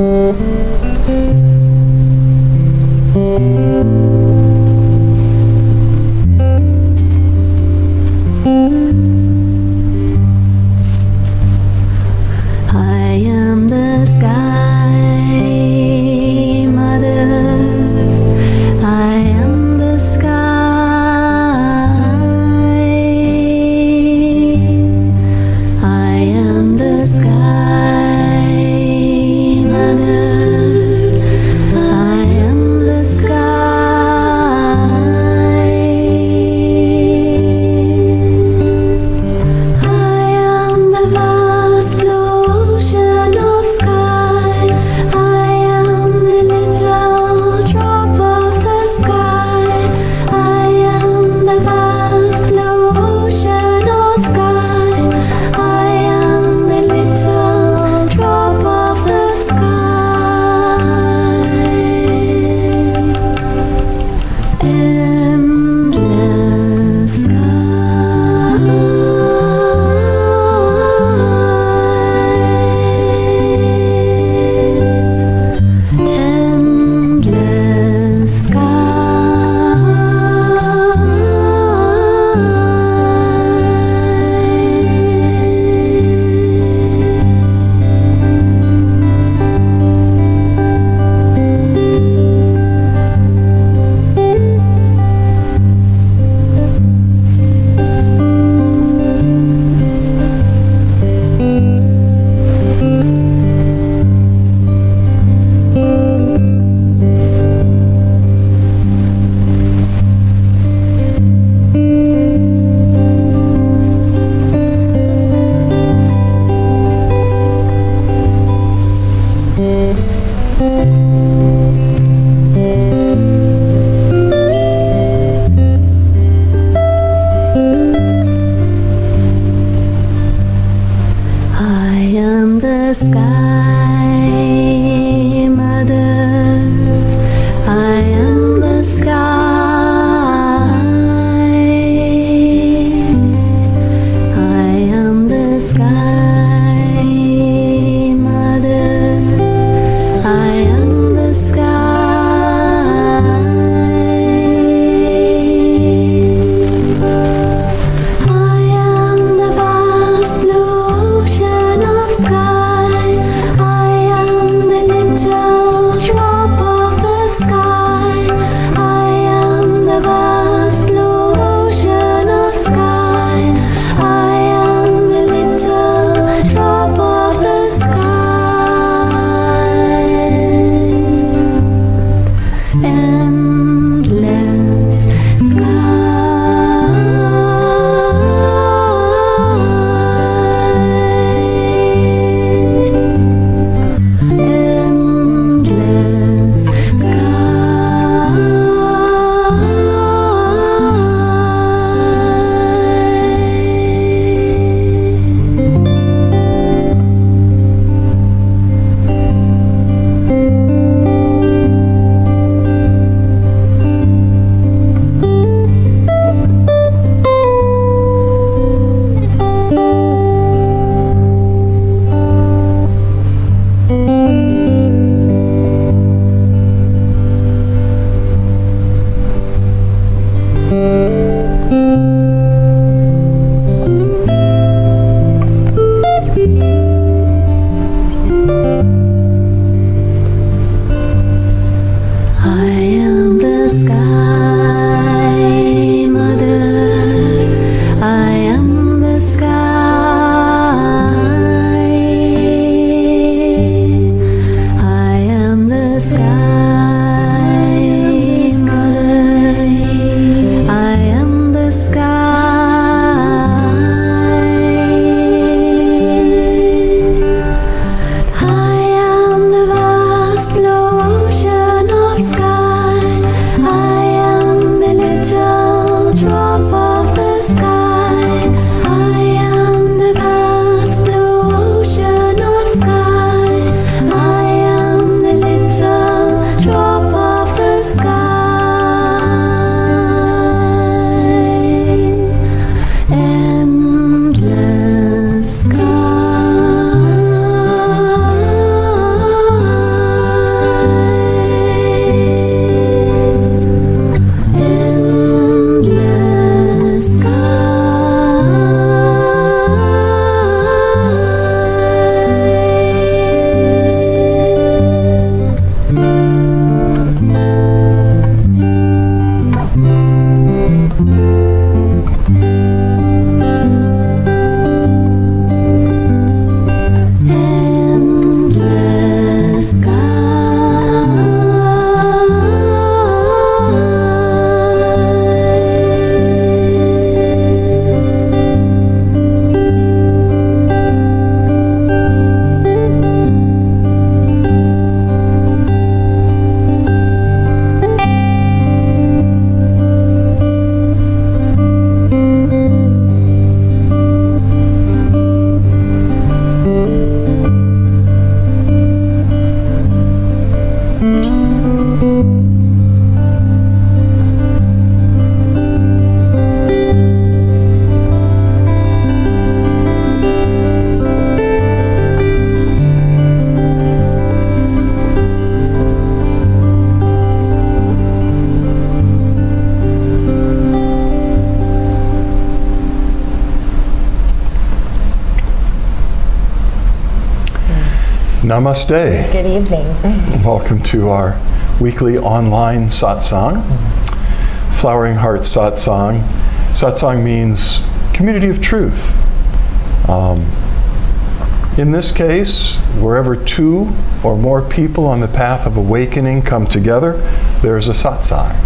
I am the Namaste. Good evening. Welcome to our weekly online satsang, Flowering Heart Satsang. Satsang means community of truth. In this case, wherever two or more people on the path of awakening come together, there's a satsang.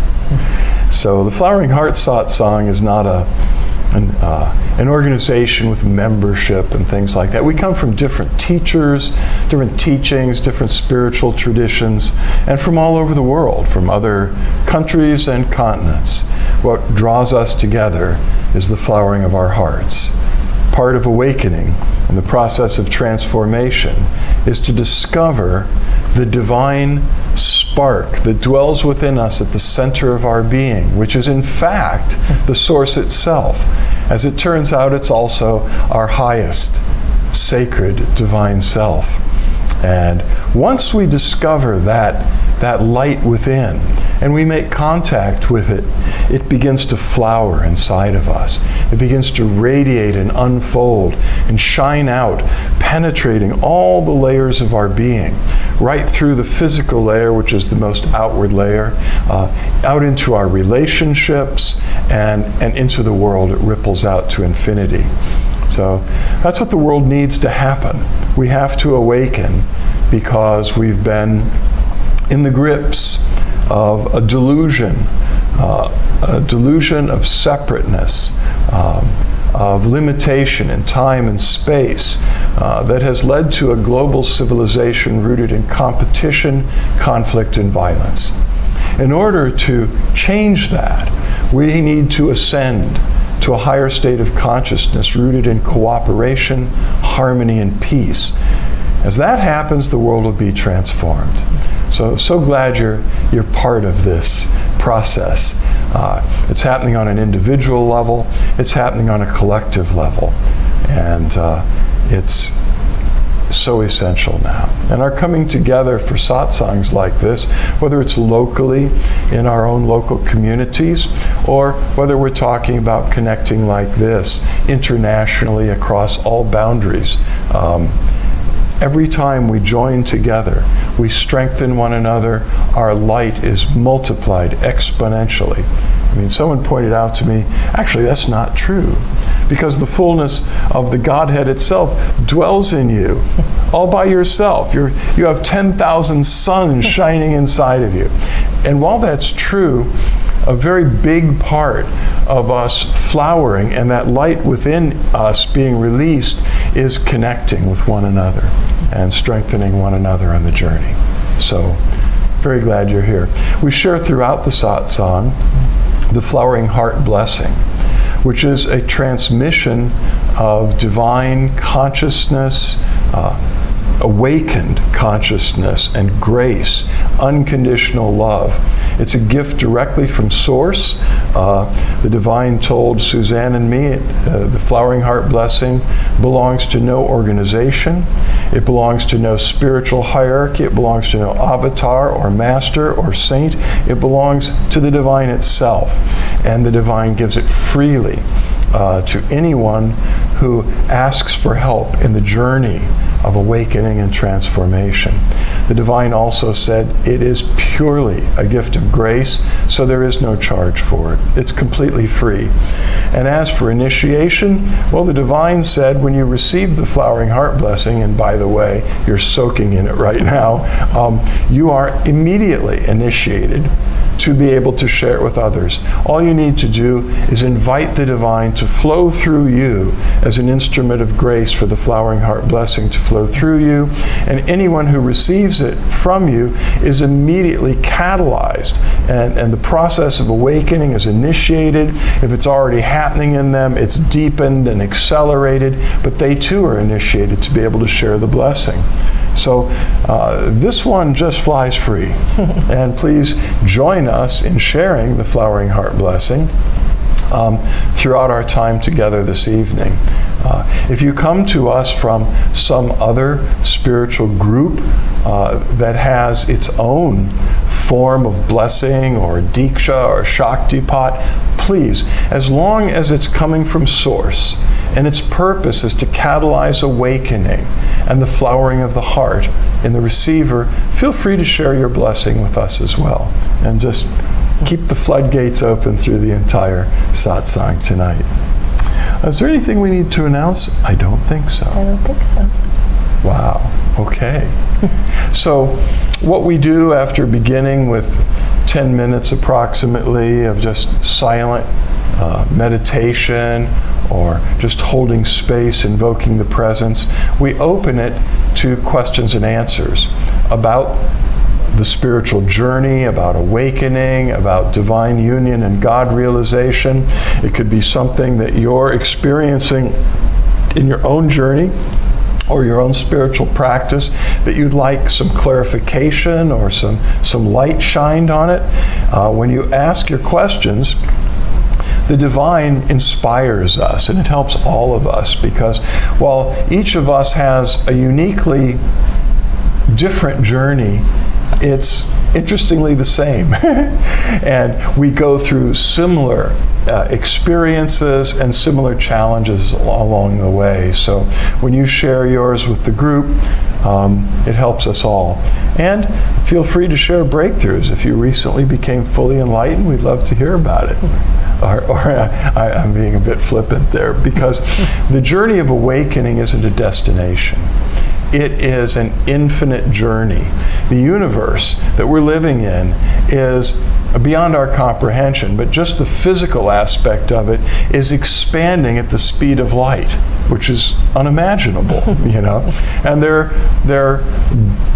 So the Flowering Heart Satsang is not an organization with membership and things like that. We come from different teachers, different teachings, different spiritual traditions, and from all over the world, from other countries and continents. What draws us together is the flowering of our hearts. Part of awakening and the process of transformation is to discover the divine spark that dwells within us at the center of our being, which is in fact the source itself. As it turns out, it's also our highest, sacred, divine self. And once we discover that light within, and we make contact with it, it begins to flower inside of us. It begins to radiate and unfold and shine out, penetrating all the layers of our being, right through the physical layer, which is the most outward layer, out into our relationships, and into the world. It ripples out to infinity. So that's what the world needs to happen. We have to awaken because we've been in the grips of a delusion of separateness, of limitation in time and space that has led to a global civilization rooted in competition, conflict, and violence. In order to change that, we need to ascend to a higher state of consciousness rooted in cooperation, harmony, and peace. As that happens, the world will be transformed. So glad you're part of this process. It's happening on an individual level. It's happening on a collective level. And it's so essential now. And our coming together for satsangs like this, whether it's locally in our own local communities, or whether we're talking about connecting like this internationally across all boundaries, every time we join together, we strengthen one another, our light is multiplied exponentially. I mean, someone pointed out to me, actually that's not true, because the fullness of the Godhead itself dwells in you, all by yourself. You have 10,000 suns shining inside of you. And while that's true, a very big part of us flowering and that light within us being released is connecting with one another and strengthening one another on the journey. So, very glad you're here. We share throughout the satsang the Flowering Heart Blessing, which is a transmission of divine consciousness, awakened consciousness and grace, unconditional love. It's a gift directly from Source. The Divine told Suzanne and me, the Flowering Heart Blessing belongs to no organization. It belongs to no spiritual hierarchy. It belongs to no avatar or master or saint. It belongs to the Divine itself. And the Divine gives it freely to anyone who asks for help in the journey of awakening and transformation. The Divine also said it is purely a gift of grace, so there is no charge for it. It's completely free. And as for initiation, well, the Divine said when you receive the Flowering Heart Blessing, and by the way, you're soaking in it right now, you are immediately initiated to be able to share it with others. All you need to do is invite the Divine to flow through you as an instrument of grace for the Flowering Heart Blessing to flow through you, and anyone who receives it from you is immediately catalyzed, and the process of awakening is initiated. If it's already happening in them, it's deepened and accelerated, but they too are initiated to be able to share the blessing. So this one just flies free. And please join us in sharing the Flowering Heart Blessing throughout our time together this evening. If you come to us from some other spiritual group that has its own form of blessing or Diksha or Shaktipat, please, as long as it's coming from Source and its purpose is to catalyze awakening and the flowering of the heart in the receiver, feel free to share your blessing with us as well. And just keep the floodgates open through the entire satsang tonight. Is there anything we need to announce? I don't think so. I don't think so. Wow. Okay. So what we do after beginning with 10 minutes approximately of just silent meditation or just holding space, invoking the presence, we open it to questions and answers about the spiritual journey, about awakening, about divine union and God realization. It could be something that you're experiencing in your own journey or your own spiritual practice that you'd like some clarification or some light shined on it. When you ask your questions, the divine inspires us, and it helps all of us, because while each of us has a uniquely different journey, it's interestingly the same. And we go through similar experiences and similar challenges along the way. So when you share yours with the group, it helps us all. And feel free to share breakthroughs. If you recently became fully enlightened, we'd love to hear about it. I'm being a bit flippant there, because the journey of awakening isn't a destination. It is an infinite journey. The universe that we're living in is beyond our comprehension, but just the physical aspect of it is expanding at the speed of light, which is unimaginable, you know. And there are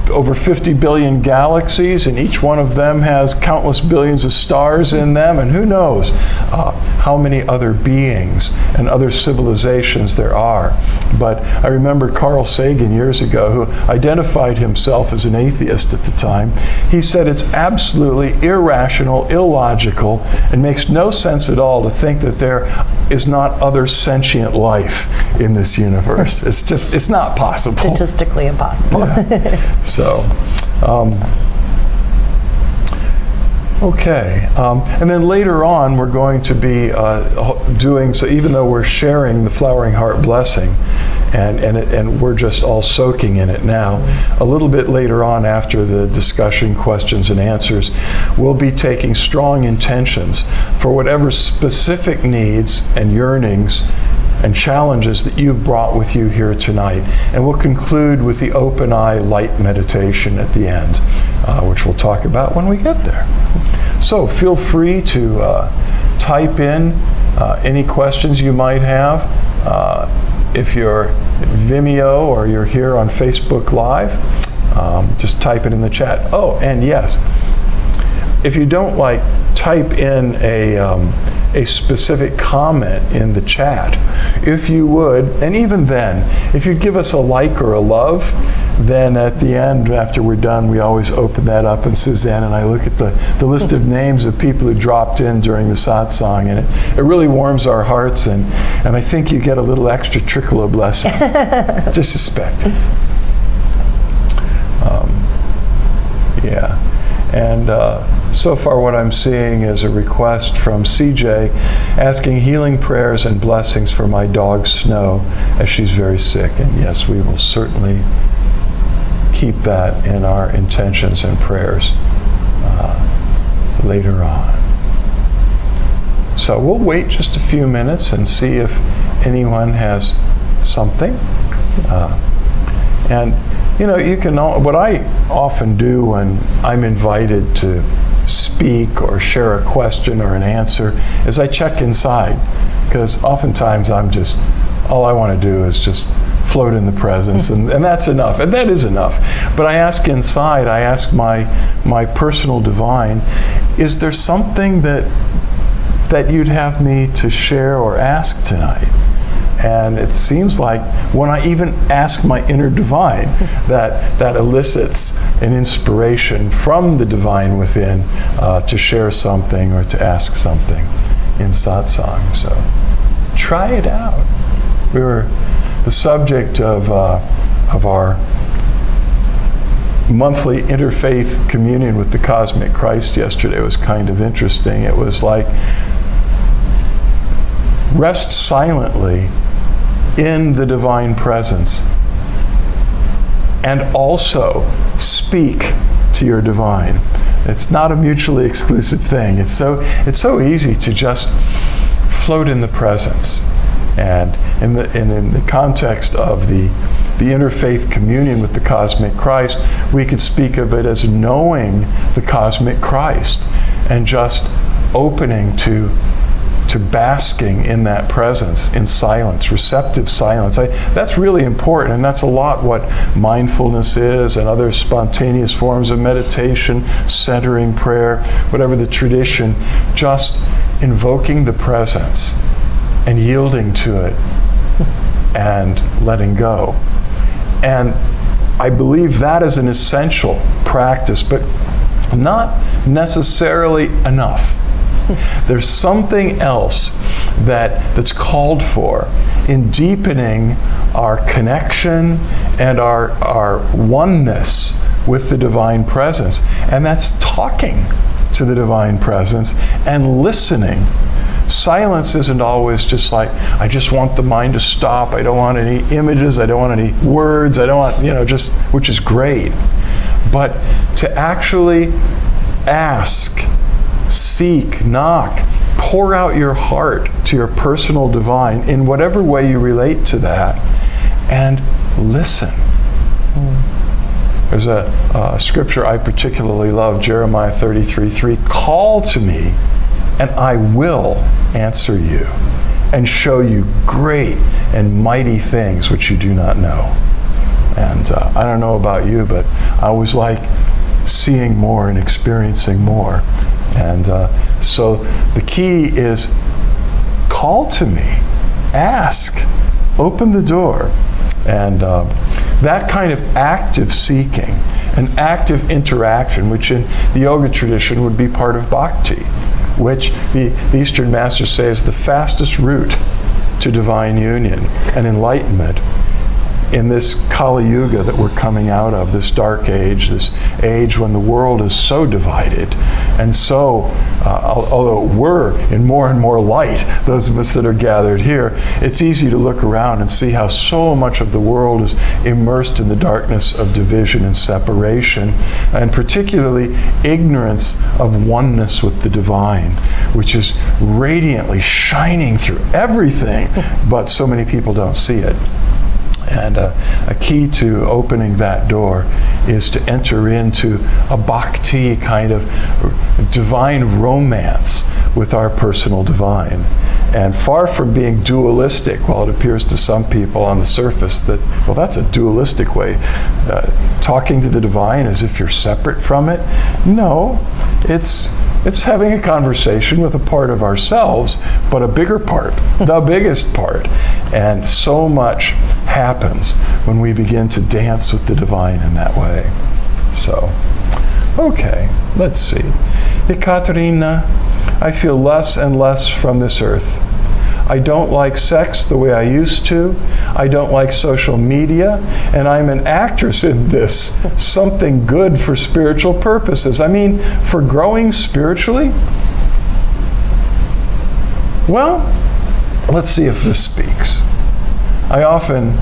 over 50 billion galaxies, and each one of them has countless billions of stars in them, and who knows how many other beings and other civilizations there are. But I remember Carl Sagan years ago, who identified himself as an atheist at the time. He said it's absolutely irrational, illogical, and makes no sense at all to think that there is not other sentient life in this universe. It's not possible. Statistically impossible. Yeah. So, okay. And then later on, we're going to be doing, so even though we're sharing the Flowering Heart Blessing, and we're just all soaking in it now, a little bit later on after the discussion, questions and answers, we'll be taking strong intentions for whatever specific needs and yearnings and challenges that you've brought with you here tonight. And we'll conclude with the open eye light meditation at the end, which we'll talk about when we get there. So feel free to type in any questions you might have. If you're at Vimeo or you're here on Facebook Live, just type it in the chat. Oh, and yes, if you don't type in a specific comment in the chat, if you would, and even then, if you'd give us a like or a love, then at the end, after we're done, we always open that up, and Suzanne and I look at the list of names of people who dropped in during the satsang, and it really warms our hearts, and I think you get a little extra trickle of blessing. Just suspect. Yeah. And so far what I'm seeing is a request from CJ asking healing prayers and blessings for my dog Snow, as she's very sick. And yes, we will certainly keep that in our intentions and prayers later on. So we'll wait just a few minutes and see if anyone has something. And you know, what I often do when I'm invited to speak or share a question or an answer is I check inside, because oftentimes all I want to do is just float in the presence, and that's enough, and that is enough. But I ask inside, I ask my personal divine, is there something that you'd have me to share or ask tonight? And it seems like when I even ask my inner divine, that elicits an inspiration from the divine within to share something or to ask something in satsang. So try it out. We were the subject of our monthly interfaith communion with the Cosmic Christ yesterday. It was kind of interesting. It was like, rest silently in the divine presence and also speak to your divine. It's not a mutually exclusive thing. It's so easy to just float in the presence. And in the context of the interfaith communion with the Cosmic Christ, we could speak of it as knowing the Cosmic Christ and just opening to basking in that presence, in silence, receptive silence. That's really important, and that's a lot what mindfulness is and other spontaneous forms of meditation, centering prayer, whatever the tradition, just invoking the presence and yielding to it and letting go. And I believe that is an essential practice, but not necessarily enough. There's something else that's called for in deepening our connection and our oneness with the divine presence, and that's talking to the divine presence and listening. Silence isn't always just like, I just want the mind to stop, I don't want any images, I don't want any words, I don't want, just, which is great. But to actually ask, seek, knock, pour out your heart to your personal divine in whatever way you relate to that, and listen. There's a scripture I particularly love, Jeremiah 33:3. Call to me, and I will answer you and show you great and mighty things which you do not know. And I don't know about you, but I was like seeing more and experiencing more. And so the key is call to me, ask, open the door. And that kind of active seeking, an active interaction, which in the yoga tradition would be part of bhakti, which the Eastern masters say is the fastest route to divine union and enlightenment in this Kali Yuga that we're coming out of, this dark age, this age when the world is so divided. And so, although we're in more and more light, those of us that are gathered here, it's easy to look around and see how so much of the world is immersed in the darkness of division and separation, and particularly ignorance of oneness with the divine, which is radiantly shining through everything, but so many people don't see it. And a key to opening that door is to enter into a bhakti kind of divine romance with our personal divine. And far from being dualistic, while it appears to some people on the surface that, well, that's a dualistic way, talking to the divine as if you're separate from it. No, it's having a conversation with a part of ourselves, but a bigger part, the biggest part. And so much happens when we begin to dance with the divine in that way. So, okay, let's see. Ekaterina, I feel less and less from this earth. I don't like sex the way I used to. I don't like social media. And I'm an actress in this. Something good for spiritual purposes. I mean, for growing spiritually? Well, let's see if this speaks. I often,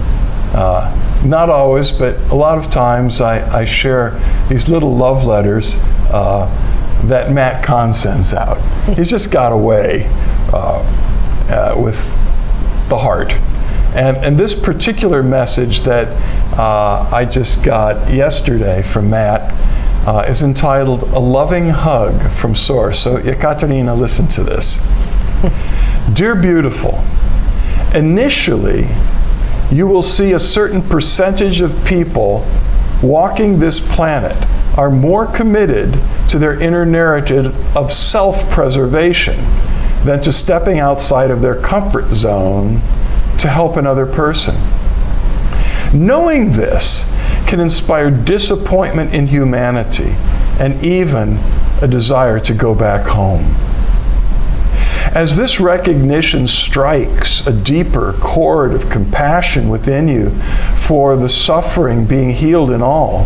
not always, but a lot of times I share these little love letters that Matt Kahn sends out. He's just got a way with the heart. And this particular message that I just got yesterday from Matt is entitled A Loving Hug from Source. So Ekaterina, listen to this. Dear beautiful, initially you will see a certain percentage of people walking this planet are more committed to their inner narrative of self-preservation than to stepping outside of their comfort zone to help another person. Knowing this can inspire disappointment in humanity and even a desire to go back home. As this recognition strikes a deeper chord of compassion within you for the suffering being healed in all,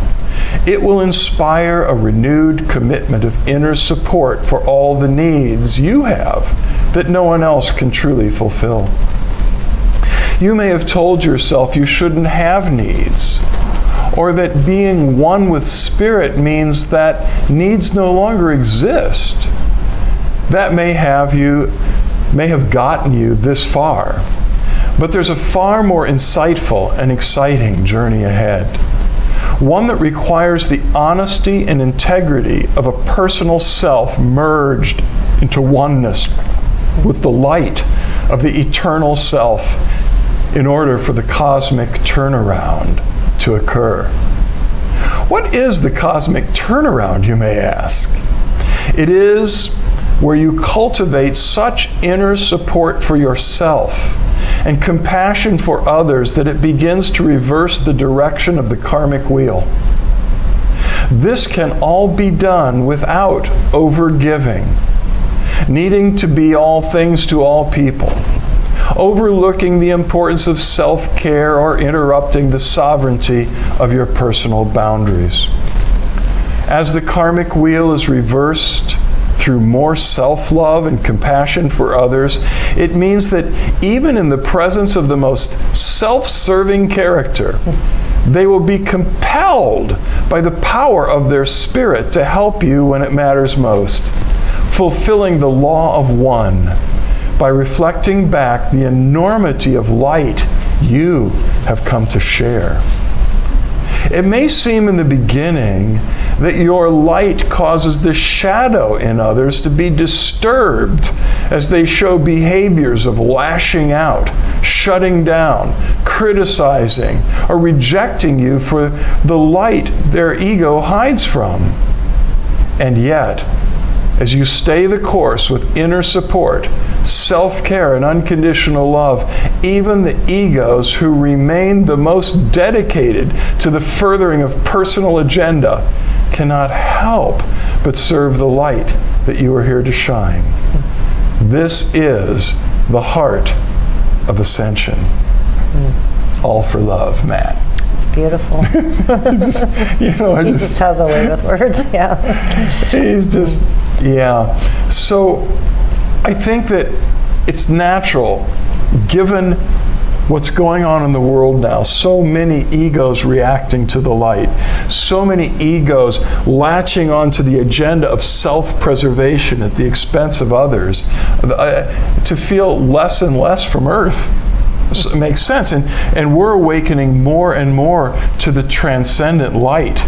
it will inspire a renewed commitment of inner support for all the needs you have that no one else can truly fulfill. You may have told yourself you shouldn't have needs, or that being one with Spirit means that needs no longer exist. That may have gotten you this far, but there's a far more insightful and exciting journey ahead. One that requires the honesty and integrity of a personal self merged into oneness with the light of the eternal self in order for the cosmic turnaround to occur. What is the cosmic turnaround, you may ask? It is where you cultivate such inner support for yourself and compassion for others that it begins to reverse the direction of the karmic wheel. This can all be done without overgiving, needing to be all things to all people, overlooking the importance of self-care, or interrupting the sovereignty of your personal boundaries. As the karmic wheel is reversed through more self-love and compassion for others, it means that even in the presence of the most self-serving character, they will be compelled by the power of their spirit to help you when it matters most, fulfilling the law of one by reflecting back the enormity of light you have come to share. It may seem in the beginning that your light causes the shadow in others to be disturbed as they show behaviors of lashing out, shutting down, criticizing, or rejecting you for the light their ego hides from. And yet, as you stay the course with inner support, self-care, and unconditional love, even the egos who remain the most dedicated to the furthering of personal agenda cannot help but serve the light that you are here to shine. This is the heart of ascension. All for love, Matt. It's beautiful. He just has a way with words, yeah. He's just, yeah. So I think that it's natural, given what's going on in the world now, so many egos reacting to the light, so many egos latching onto the agenda of self-preservation at the expense of others, to feel less and less from Earth. So it makes sense. And we're awakening more and more to the transcendent light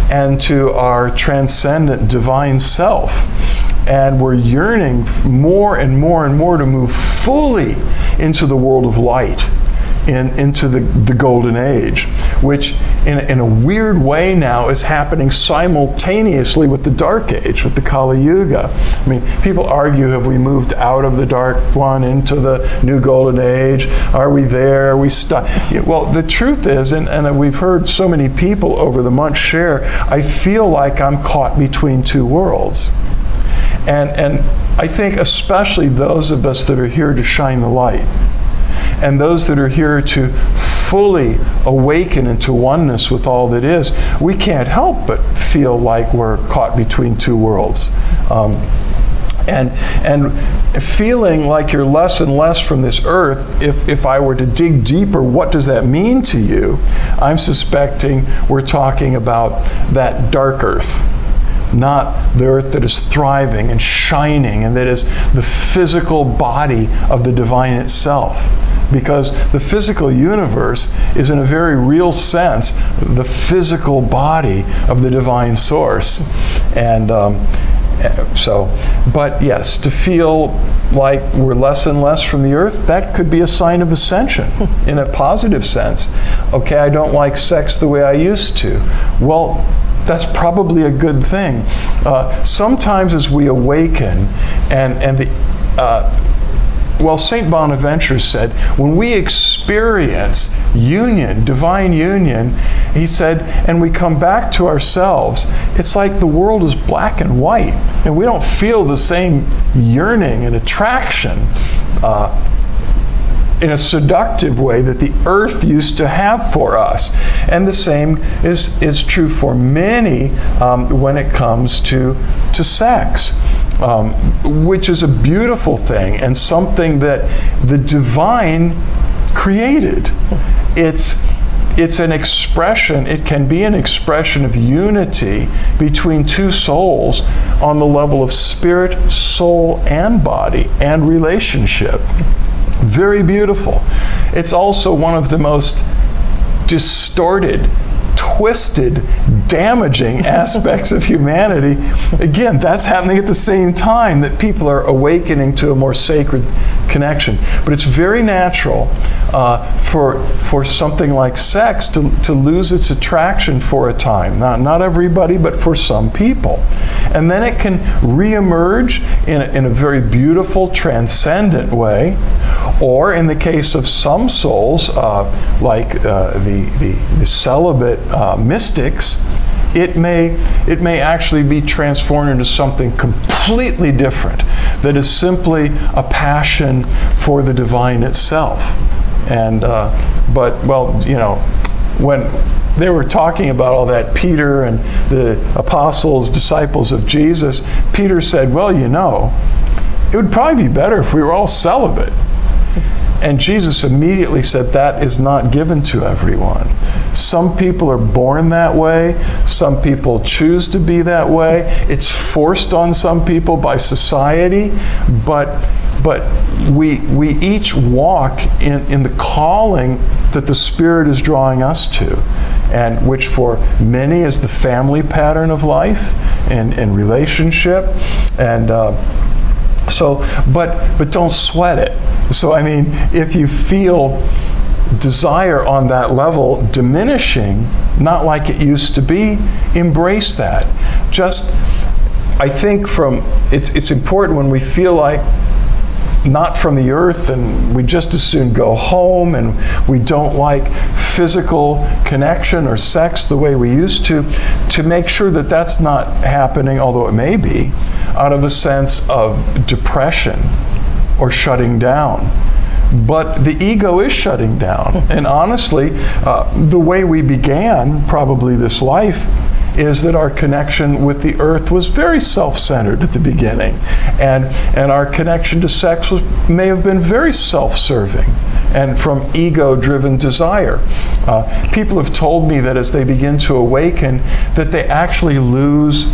and to our transcendent divine self. And we're yearning more and more and more to move fully into the world of light, into the golden age, which in a weird way now is happening simultaneously with the dark age, with the Kali Yuga. I mean, people argue, have we moved out of the dark one into the new golden age? Are we there? Are we stuck? Well, the truth is, and we've heard so many people over the months share, I feel like I'm caught between two worlds. And I think especially those of us that are here to shine the light, and those that are here to fully awaken into oneness with all that is, we can't help but feel like we're caught between two worlds. And feeling like you're less and less from this earth, if I were to dig deeper, what does that mean to you? I'm suspecting we're talking about that dark earth. Not the earth that is thriving and shining and that is the physical body of the divine itself. Because the physical universe is, in a very real sense, the physical body of the divine source. And but yes, to feel like we're less and less from the earth, that could be a sign of ascension in a positive sense. Okay, I don't like sex the way I used to. Well, that's probably a good thing. well, St. Bonaventure said, when we experience union, divine union, he said, and we come back to ourselves, it's like the world is black and white, and we don't feel the same yearning and attraction in a seductive way that the earth used to have for us. And the same is true for many when it comes to sex, which is a beautiful thing and something that the divine created. It's an expression, it can be an expression of unity between two souls on the level of spirit, soul, and body, and relationship. Very beautiful. It's also one of the most distorted, twisted, damaging aspects of humanity. Again, that's happening at the same time that people are awakening to a more sacred connection. But it's very natural for something like sex to lose its attraction for a time. Not everybody, but for some people. And then it can reemerge in a very beautiful, transcendent way. Or in the case of some souls, like the celibate mystics, it may actually be transformed into something completely different that is simply a passion for the divine itself. And but, well, you know, when they were talking about all that, Peter and the apostles, disciples of Jesus, Peter said, well, you know, it would probably be better if we were all celibate. And Jesus immediately said, that is not given to everyone. Some people are born that way. Some people choose to be that way. It's forced on some people by society. But we each walk in the calling that the Spirit is drawing us to, and which for many is the family pattern of life and relationship. And so, but don't sweat it. So, I mean, if you feel desire on that level diminishing, not like it used to be, embrace that. Just, I think it's important when we feel like not from the earth and we just as soon go home and we don't like physical connection or sex the way we used to make sure that that's not happening, although it may be, out of a sense of depression or shutting down. But the ego is shutting down. And honestly, the way we began probably this life is that our connection with the earth was very self-centered at the beginning. And our connection to sex may have been very self-serving and from ego-driven desire. People have told me that as they begin to awaken, that they actually lose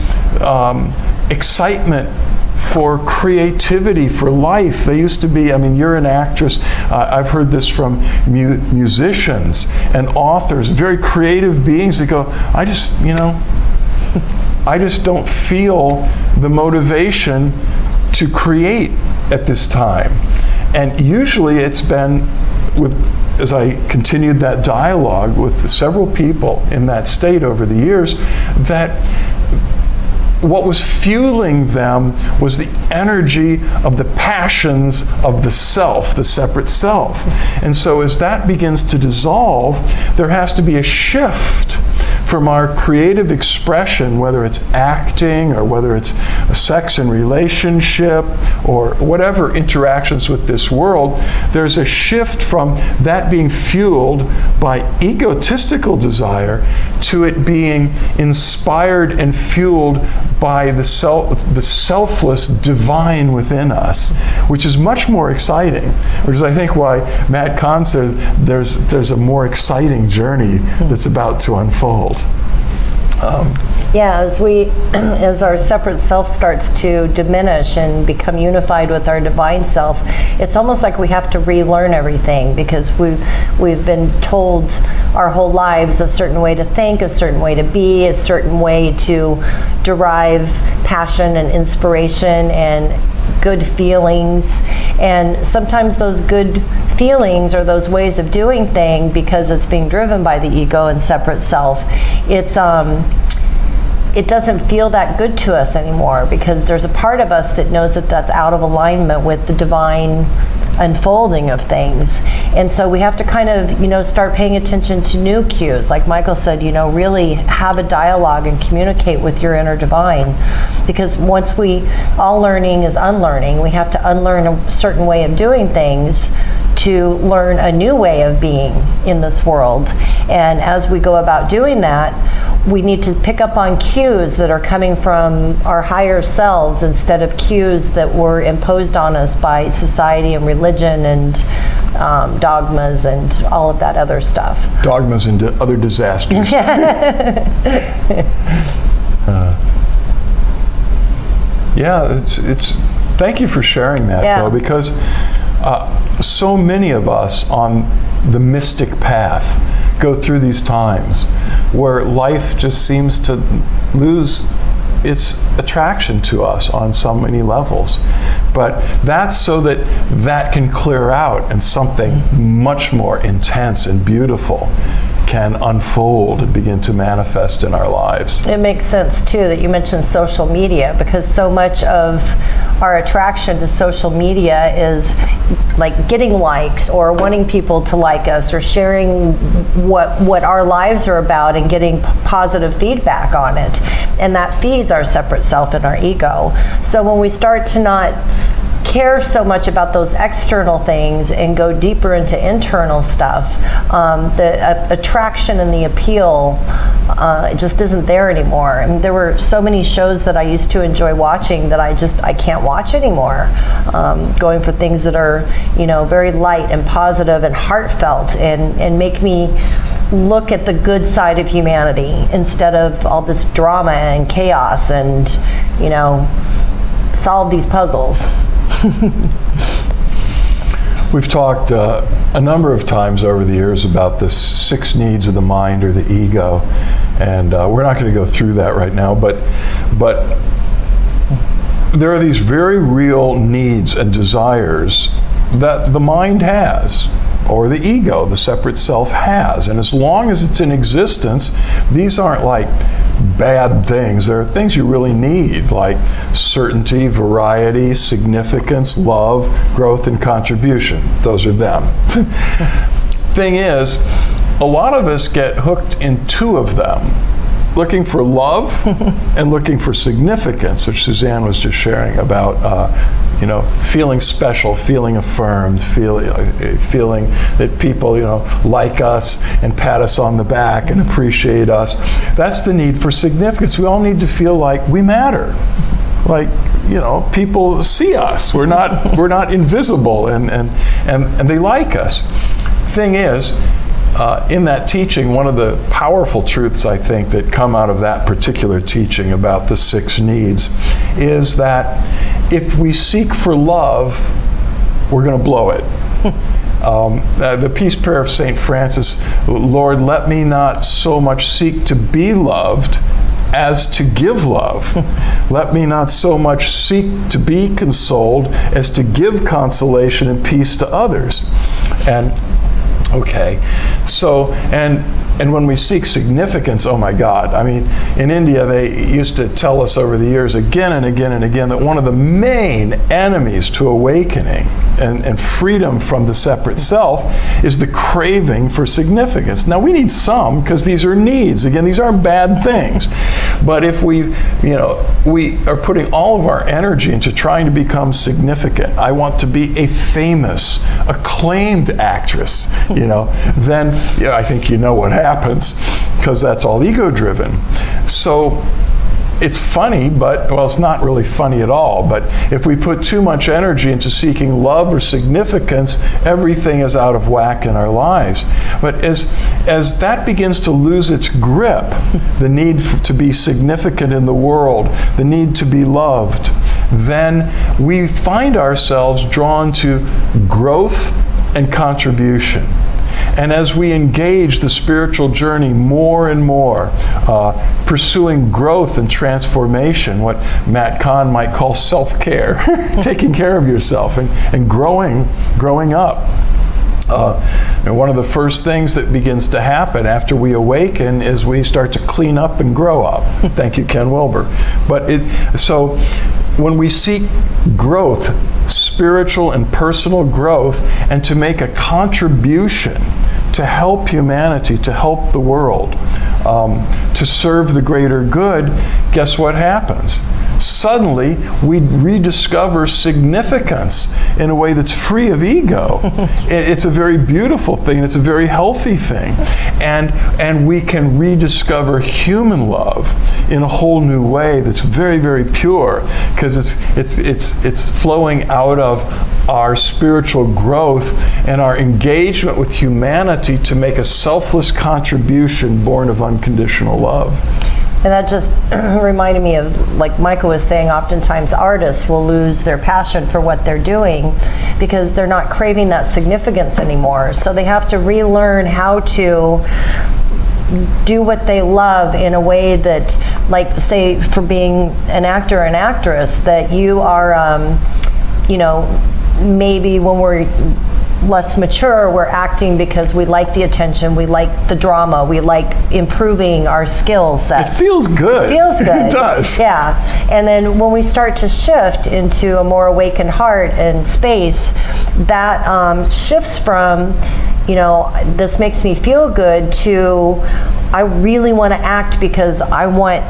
excitement for creativity, for life. They used to be, I mean, you're an actress. I've heard this from musicians and authors, very creative beings that go, I just don't feel the motivation to create at this time. And usually it's been as I continued that dialogue with several people in that state over the years, that what was fueling them was the energy of the passions of the self, the separate self. And so as that begins to dissolve, there has to be a shift from our creative expression, whether it's acting or whether it's a sex and relationship or whatever interactions with this world. There's a shift from that being fueled by egotistical desire to it being inspired and fueled by the selfless divine within us, which is much more exciting, which is, I think, why Matt Kahn said there's a more exciting journey that's about to unfold. As our separate self starts to diminish and become unified with our divine self, it's almost like we have to relearn everything, because we've been told our whole lives a certain way to think, a certain way to be, a certain way to derive passion and inspiration and good feelings. And sometimes those good feelings or those ways of doing things, because it's being driven by the ego and separate self, it doesn't feel that good to us anymore, because there's a part of us that knows that that's out of alignment with the divine unfolding of things. And so we have to kind of, start paying attention to new cues. Like Michael said, really have a dialogue and communicate with your inner divine. Because once all learning is unlearning, we have to unlearn a certain way of doing things to learn a new way of being in this world. And as we go about doing that, we need to pick up on cues that are coming from our higher selves instead of cues that were imposed on us by society and religion and dogmas and all of that other stuff. Dogmas and other disasters. It's thank you for sharing that, though, because so many of us on the mystic path go through these times where life just seems to lose its attraction to us on so many levels. But that's so that can clear out and something much more intense and beautiful can unfold and begin to manifest in our lives. It makes sense too that you mentioned social media, because so much of our attraction to social media is like getting likes or wanting people to like us or sharing what our lives are about and getting positive feedback on it. And that feeds our separate self and our ego. So when we start to not care so much about those external things and go deeper into internal stuff, the attraction and the appeal just isn't there anymore. I mean, there were so many shows that I used to enjoy watching that I can't watch anymore. Going for things that are, very light and positive and heartfelt and make me look at the good side of humanity instead of all this drama and chaos and, solve these puzzles. We've talked a number of times over the years about the 6 needs of the mind or the ego, and we're not going to go through that right now, but there are these very real needs and desires that the mind has, or the ego, the separate self, has. And as long as it's in existence, these aren't like bad things. There are things you really need, like certainty, variety, significance, love, growth, and contribution. Those are them. Thing is, a lot of us get hooked in 2 of them, looking for love and looking for significance, which Suzanne was just sharing about, feeling special, feeling affirmed, feeling that people, like us and pat us on the back and appreciate us. That's the need for significance. We all need to feel like we matter. Like, people see us. We're not invisible, and they like us. Thing is, in that teaching, one of the powerful truths, I think, that come out of that particular teaching about the 6 needs is that if we seek for love, we're going to blow it. The peace prayer of St. Francis, Lord, let me not so much seek to be loved as to give love. Let me not so much seek to be consoled as to give consolation and peace to others. And okay, so, and when we seek significance, oh my God, I mean, in India, they used to tell us over the years again and again and again that one of the main enemies to awakening and freedom from the separate self is the craving for significance. Now, we need some, because these are needs. Again, these aren't bad things. But if we are putting all of our energy into trying to become significant, I want to be a famous, acclaimed actress, then I think what happens, because that's all ego-driven. So it's funny, but, it's not really funny at all, but if we put too much energy into seeking love or significance, everything is out of whack in our lives. But as that begins to lose its grip, the need to be significant in the world, the need to be loved, then we find ourselves drawn to growth and contribution. And as we engage the spiritual journey more and more, pursuing growth and transformation, what Matt Kahn might call self-care, taking care of yourself and growing up, And one of the first things that begins to happen after we awaken is we start to clean up and grow up. Thank you, Ken Wilber. So when we seek growth, spiritual and personal growth, and to make a contribution to help humanity, to help the world, to serve the greater good, guess what happens? Suddenly, we rediscover significance in a way that's free of ego. It's a very beautiful thing. It's a very healthy thing. And we can rediscover human love in a whole new way that's very, very pure, because it's flowing out of our spiritual growth and our engagement with humanity to make a selfless contribution born of unconditional love. And that just reminded me of, like Michael was saying, oftentimes artists will lose their passion for what they're doing because they're not craving that significance anymore. So they have to relearn how to do what they love in a way that, like, say, for being an actor or an actress, that you are, maybe when we're less mature, we're acting because we like the attention, we like the drama, we like improving our skill sets. It feels good. It feels good. It does. Yeah. And then when we start to shift into a more awakened heart and space, that shifts from, this makes me feel good, to I really want to act because I want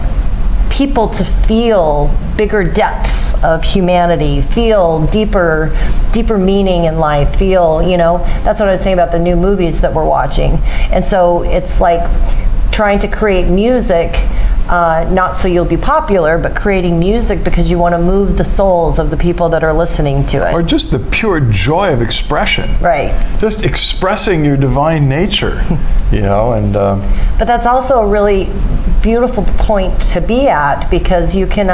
people to feel bigger depths of humanity, feel deeper meaning in life, feel, that's what I was saying about the new movies that we're watching. And so it's like trying to create music, not so you'll be popular, but creating music because you want to move the souls of the people that are listening to it. Or just the pure joy of expression. Right. Just expressing your divine nature, But that's also a really beautiful point to be at, because you can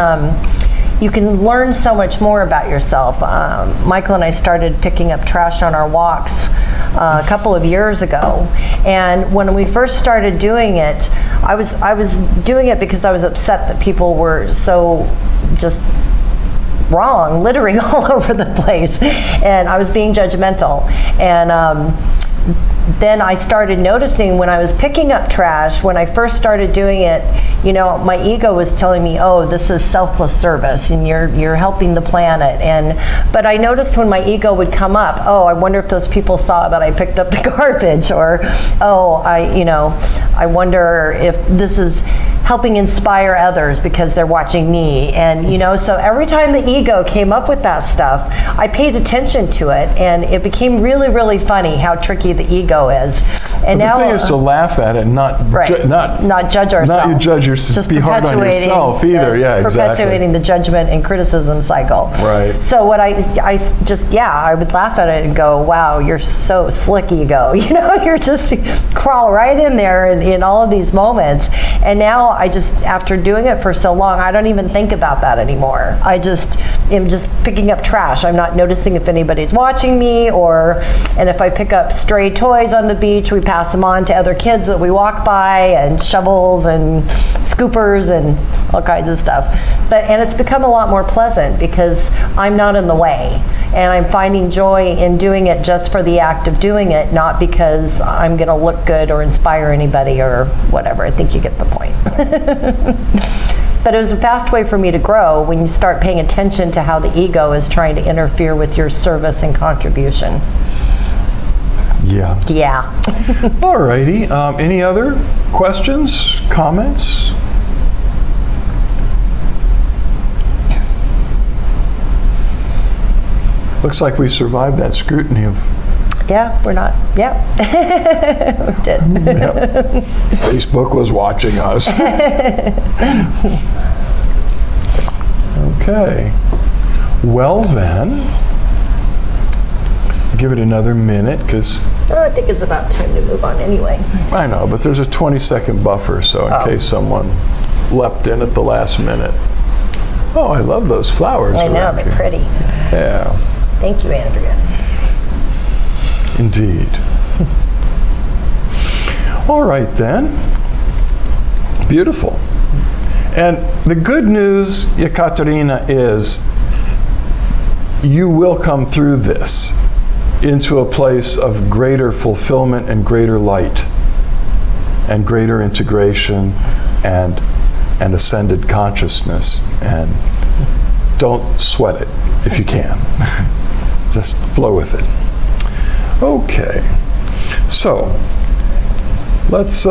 learn so much more about yourself. Michael and I started picking up trash on our walks a couple of years ago, and when we first started doing it, I was doing it because I was upset that people were so just wrong, littering all over the place, and I was being judgmental. And then I started noticing when I was picking up trash, when I first started doing it, my ego was telling me, oh, this is selfless service and you're helping the planet. But I noticed when my ego would come up, oh, I wonder if those people saw that I picked up the garbage, or, oh, I wonder if this is helping inspire others because they're watching me. And so every time the ego came up with that stuff, I paid attention to it, and it became really, really funny how tricky the ego is. And but now the thing is to laugh at it, not judge ourselves. Not you judge yourself, be hard on yourself either. Yeah, exactly. Perpetuating the judgment and criticism cycle. Right. So what I would laugh at it and go, wow, you're so slick, ego. You're just crawl right in there in all of these moments. And now I just, after doing it for so long, I don't even think about that anymore. I just am just picking up trash. I'm not noticing if anybody's watching me, and if I pick up stray toys on the beach, we pass them on to other kids that we walk by, and shovels and scoopers and all kinds of stuff. And it's become a lot more pleasant because I'm not in the way, and I'm finding joy in doing it just for the act of doing it, not because I'm going to look good or inspire anybody or whatever. I think you get the point. But it was a fast way for me to grow when you start paying attention to how the ego is trying to interfere with your service and contribution. Yeah. Yeah. All righty. Any other questions, comments? Looks like we survived that scrutiny of... Yeah, we're not. Yep. We did. Yep. Facebook was watching us. Okay. Well then, give it another minute, because... I think it's about time to move on anyway. I know, but there's a 20-second buffer, so in case someone leapt in at the last minute. Oh, I love those flowers. I know, they're pretty. Yeah. Thank you, Andrea. Indeed. All right then. Beautiful. And the good news, Yekaterina, is you will come through this. into a place of greater fulfillment and greater light and greater integration and ascended consciousness. And don't sweat it if you can. Just flow with it. Okay, so let's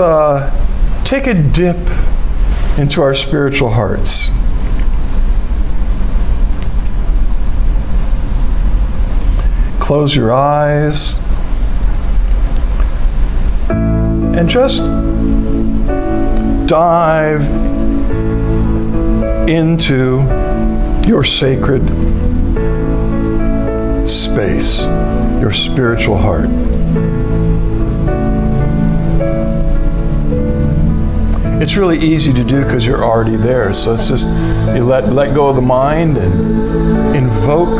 take a dip into our spiritual hearts. Close your eyes and just dive into your sacred space, your spiritual heart. It's really easy to do because you're already there. So it's just, you let go of the mind and invoke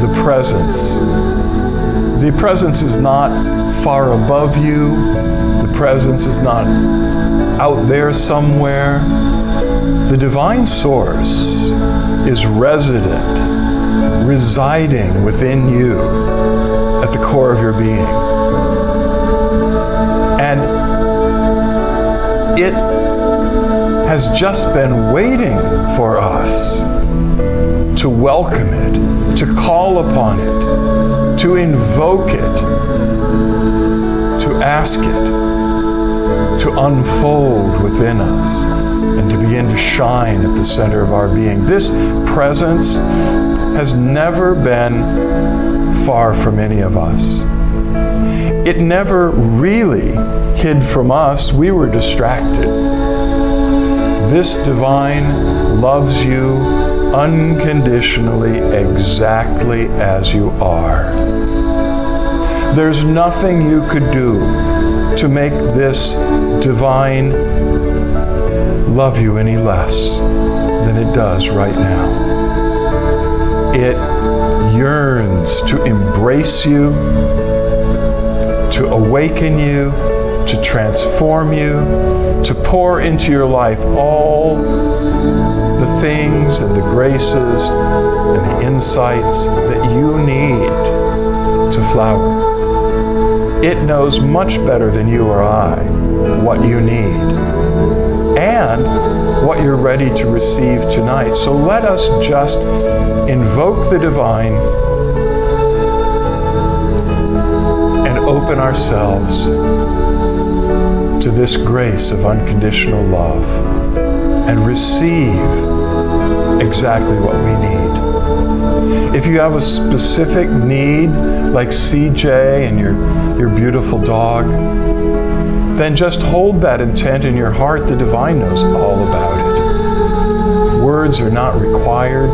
the presence. The presence is not far above you. The presence is not out there somewhere. The divine source is resident, residing within you at the core of your being. And it has just been waiting for us to welcome it, to call upon it, to invoke it, to ask it to unfold within us and to begin to shine at the center of our being. This presence has never been far from any of us. It never really hid from us. We were distracted. This divine loves you unconditionally, exactly as you are. There's nothing you could do to make this divine love you any less than it does right now. It yearns to embrace you, to awaken you, to transform you, to pour into your life all the things and the graces and the insights that you need to flower. It knows much better than you or I what you need and what you're ready to receive tonight. So let us just invoke the divine and open ourselves to this grace of unconditional love and receive exactly what we need. If you have a specific need, like CJ and your beautiful dog, then just hold that intent in your heart. The divine knows all about it. Words are not required.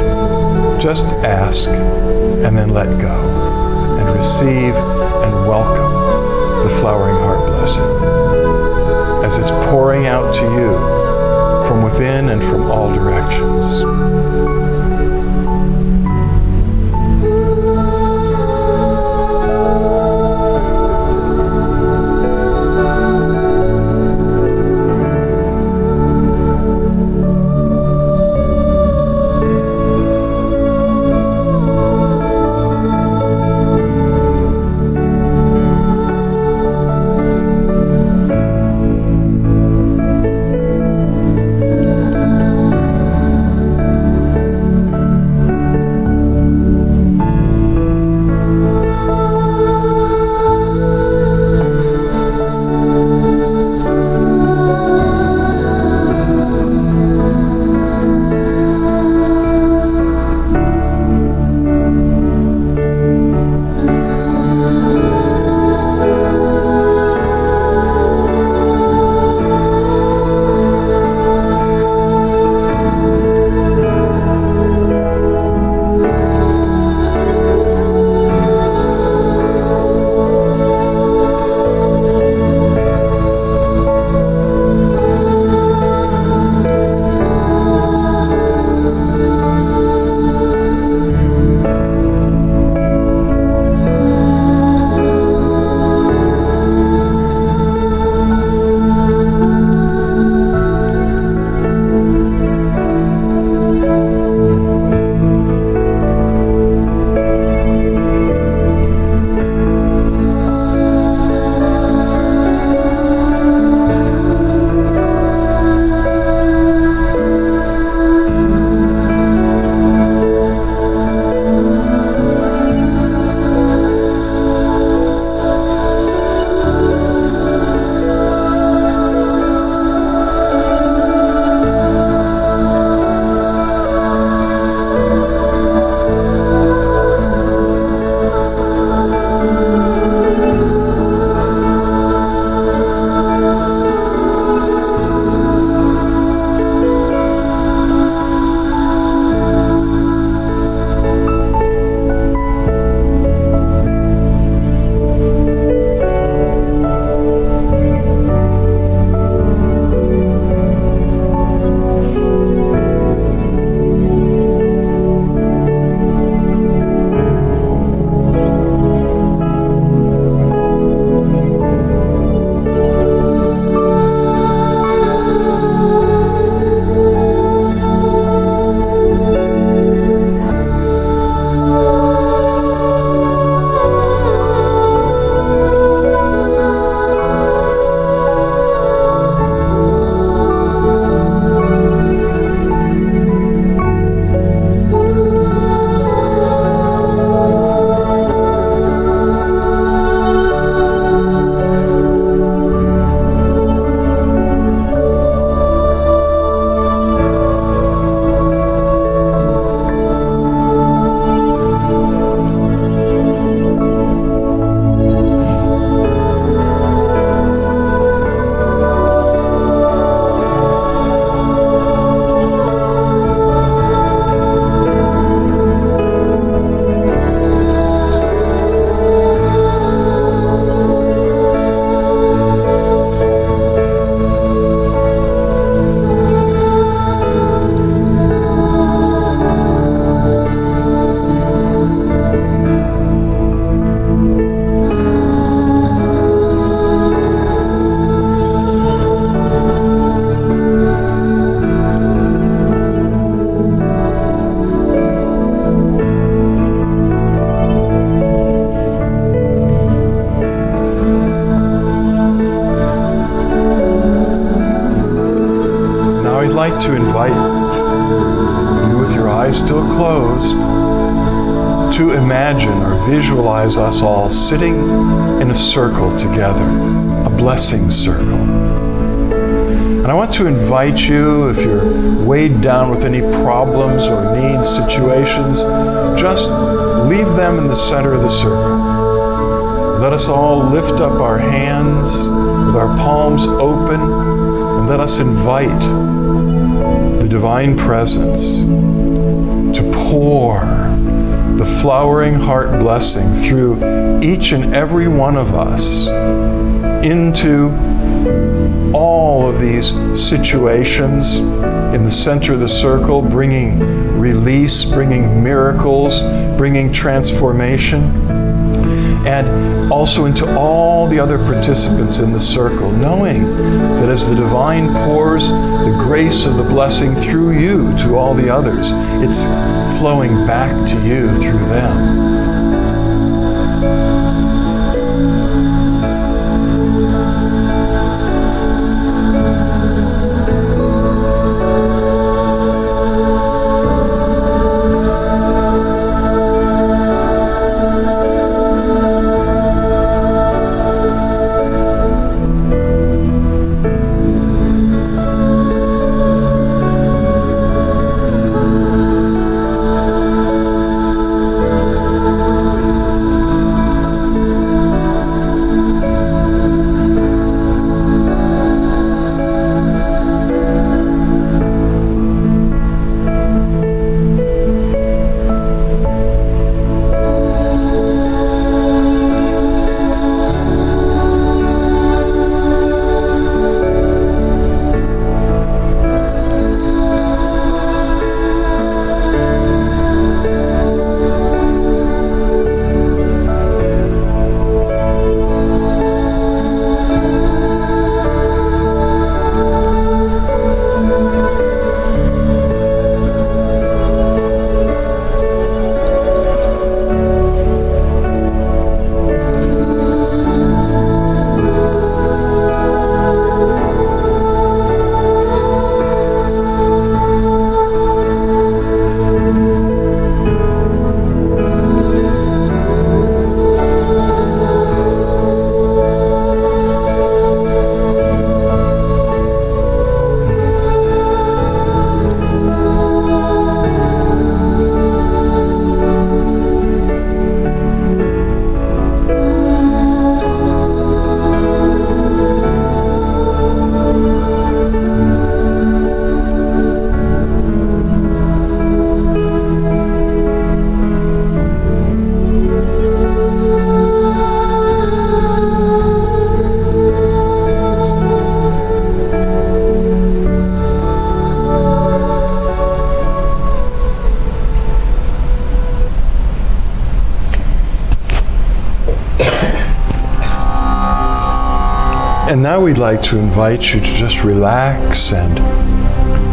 Just ask and then let go and receive and welcome the flowering heart blessing as it's pouring out to you from within and from all directions. closed, to imagine or visualize us all sitting in a circle together, a blessing circle. And I want to invite you, if you're weighed down with any problems or needs, situations, just leave them in the center of the circle. Let us all lift up our hands with our palms open, and let us invite the divine presence to pour the flowering heart blessing through each and every one of us into all of these situations in the center of the circle, bringing release, bringing miracles, bringing transformation, and also into all the other participants in the circle, knowing that as the divine pours the grace of the blessing through you to all the others, it's flowing back to you through them. And now we'd like to invite you to just relax, and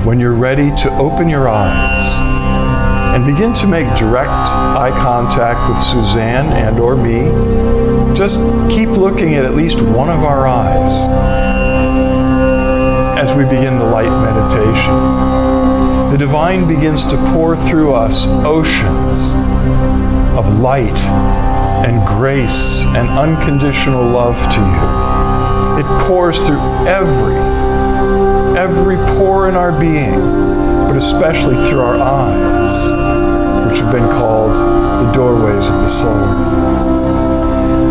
when you're ready, to open your eyes and begin to make direct eye contact with Suzanne and or me. Just keep looking at least one of our eyes as we begin the light meditation. The divine begins to pour through us oceans of light and grace and unconditional love to you. It pours through every pore in our being, but especially through our eyes, which have been called the doorways of the soul.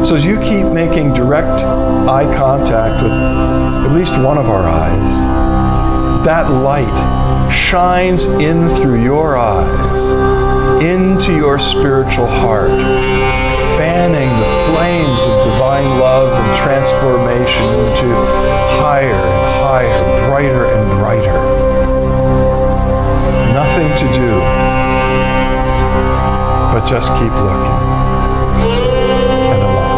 So as you keep making direct eye contact with at least one of our eyes, that light shines in through your eyes, into your spiritual heart, fanning the flames of divine love and transformation into higher and higher, brighter and brighter. Nothing to do but just keep looking and allow.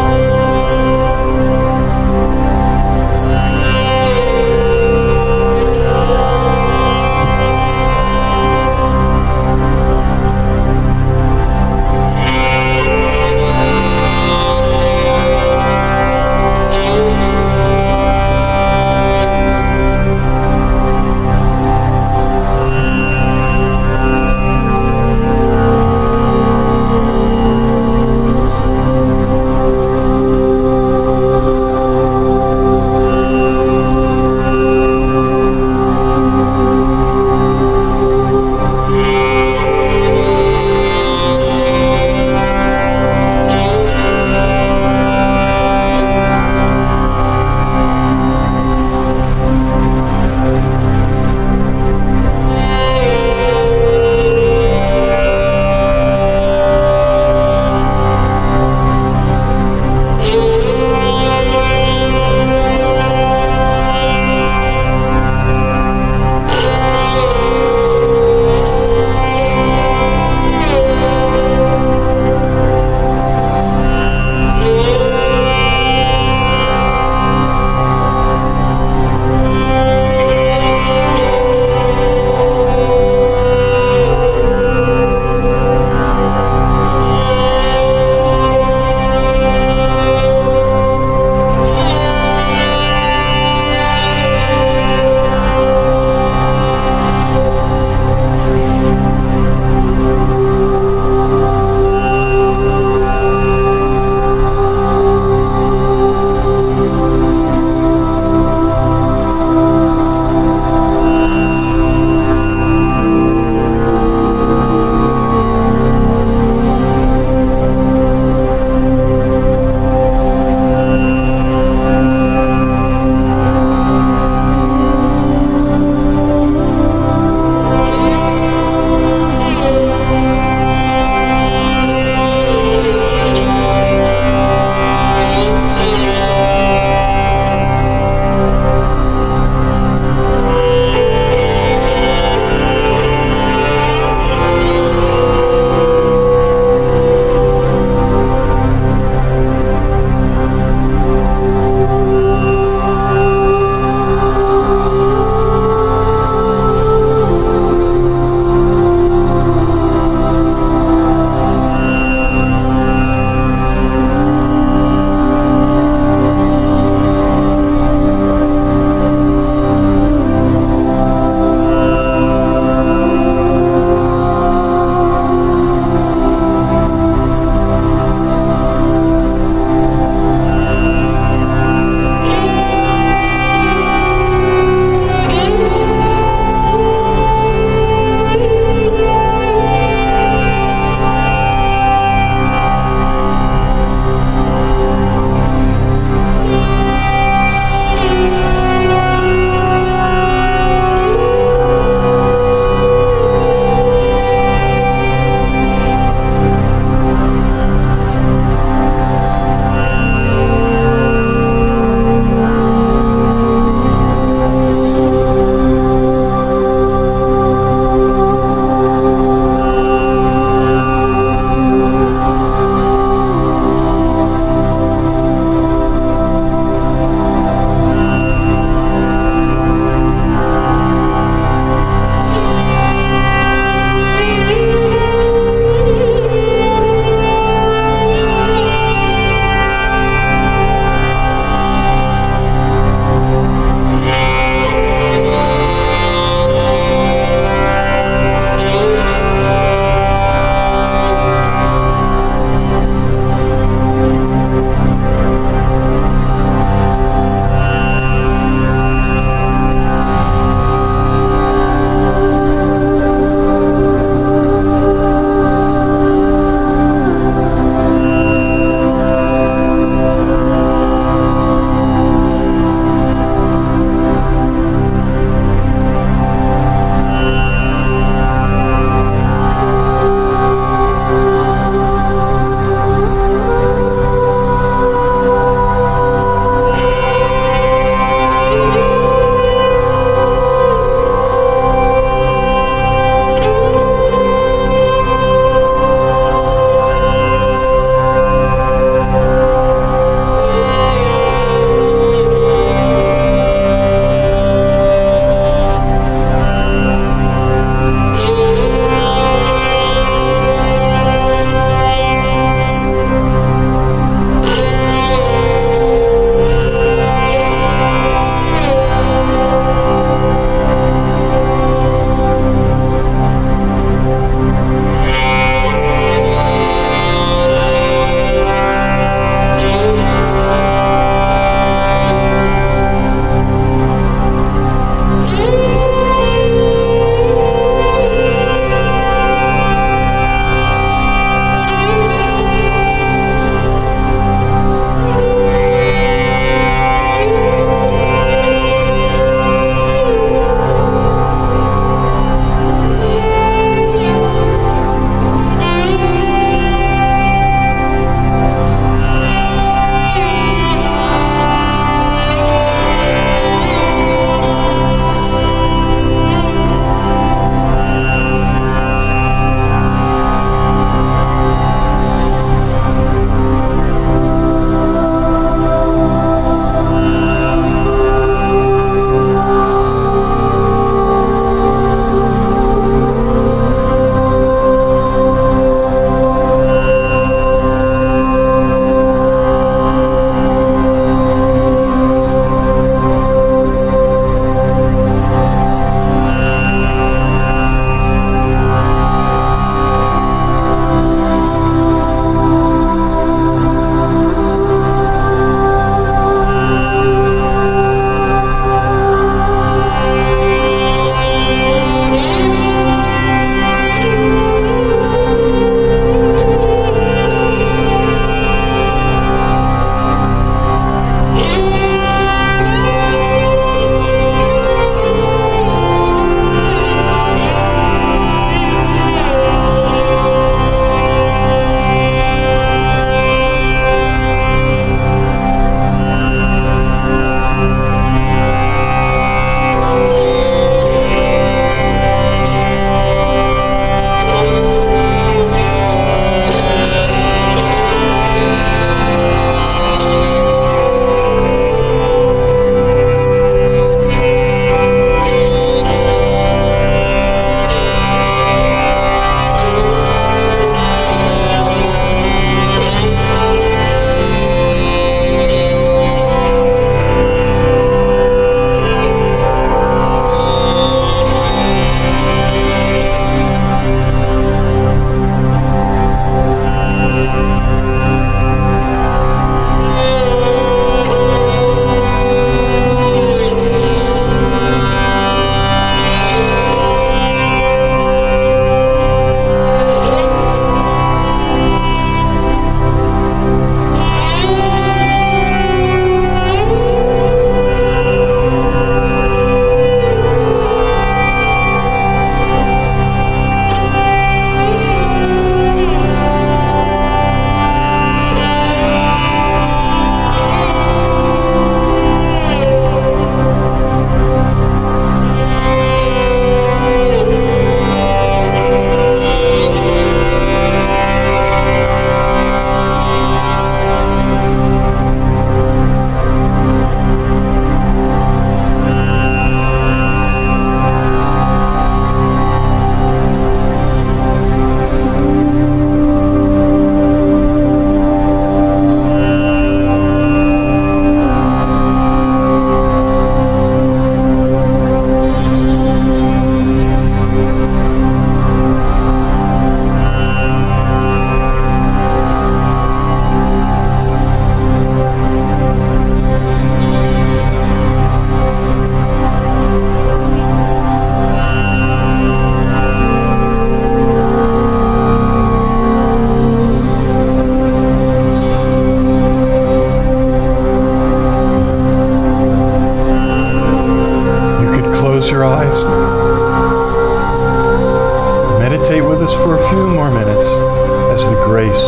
the grace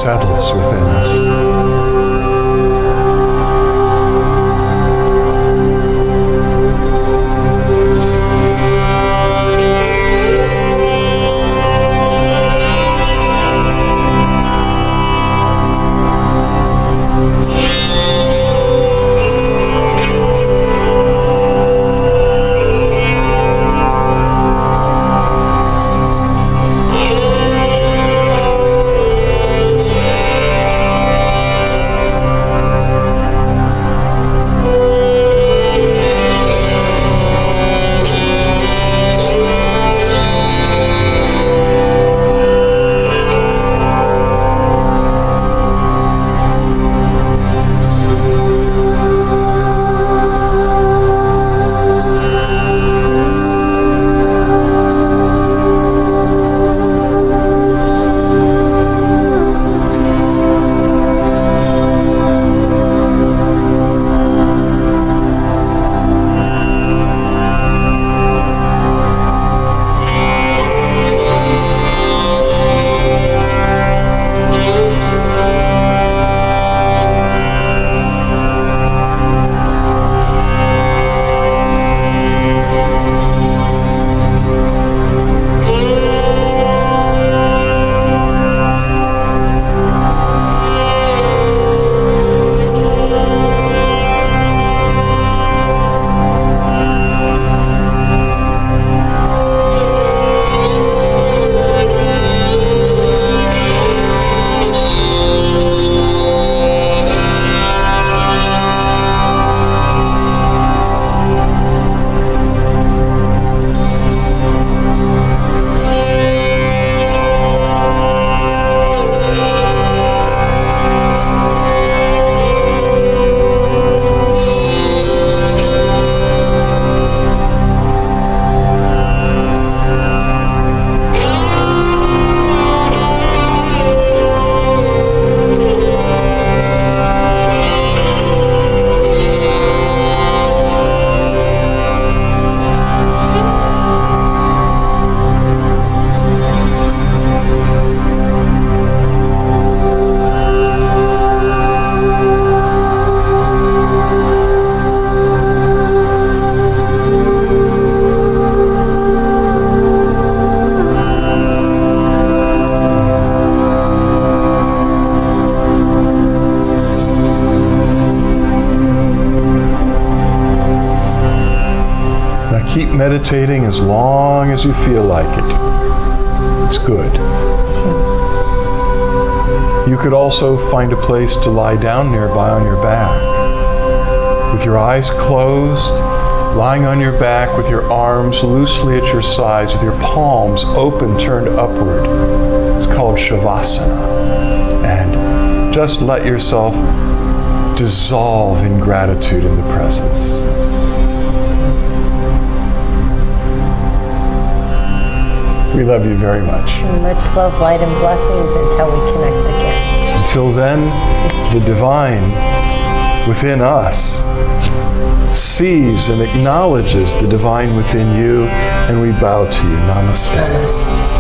settles within us. Keep meditating as long as you feel like it. It's good. You could also find a place to lie down nearby on your back. With your eyes closed, lying on your back with your arms loosely at your sides, with your palms open, turned upward. It's called Shavasana. And just let yourself dissolve in gratitude in the presence. We love you very much. And much love, light, and blessings until we connect again. Until then, the divine within us sees and acknowledges the divine within you, and we bow to you. Namaste. Namaste.